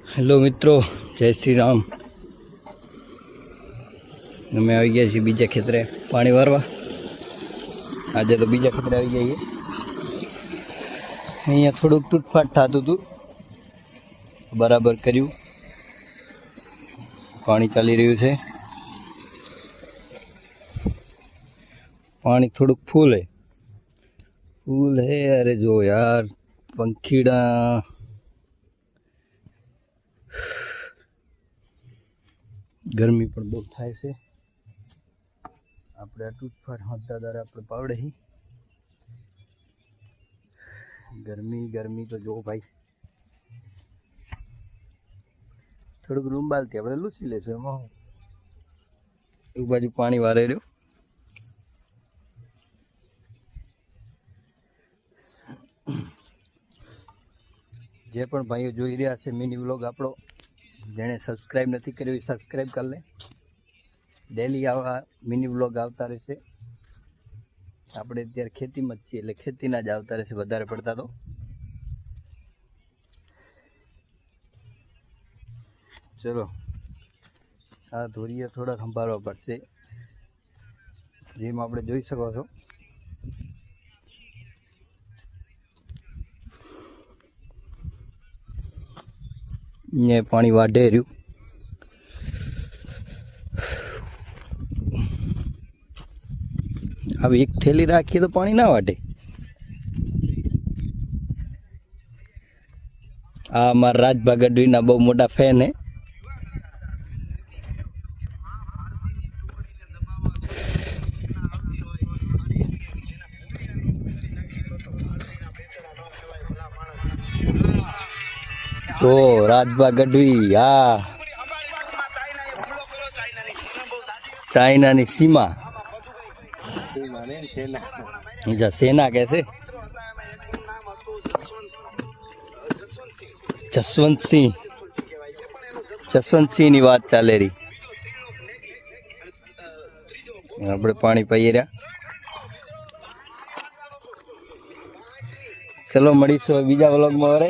Hello मित्रों, जय श्री राम। अमे आई गया छीए बीजा खेतरे पाणी वारवा। आज तो बीजा खेतरे आई जाइए। अहींया थोड़ुंक तूटफाट थतुं हतुं, बराबर कर्युं। पाणी चाली रह्युं छे। पाणी थोड़ुंक फूल है। अरे जो यार पंखीड़ा गर्मी पण बहुत थाय छे। आपणे तूटफाट हद्दादार आपणे पावड़े ही गर्मी तो जो भाई थोड़ुंक रूमबालथी आपणे लूसी लेशुं। एमां एक बाजू पाणी वारे रह्युं। जे पण भाईओ जोई रह्या छे मिनी व्लॉग आपणो, जेने सब्सक्राइब नहीं कर्युं सब्सक्राइब कर ले। डेली आवा मिनी व्लॉग आवता रहेशे। આપણે અત્યારે ખેતીમાં જ છીએ એટલે ખેતીના જ આવતા રહેશે વધારે પડતા તો। ચલો આ ધોરીએ થોડા સંભાળવા પડશે, જેમ આપણે જોઈ શકો છો। ને પાણી વાઢે રહ્યું। अब एक थैली राखीए तो पानी ना वाटे। आ मार राजभा गढ़वी ना बहु मोटा फैन है। तो राजभा गढ़वी हाँ चाइना नी सीमा सेना कैसे जसवंत सिंह नी बात चाले रही। આપણે પાણી પીએ રહ્યા। ચલો મળીશું બીજા વ્લોગમાં।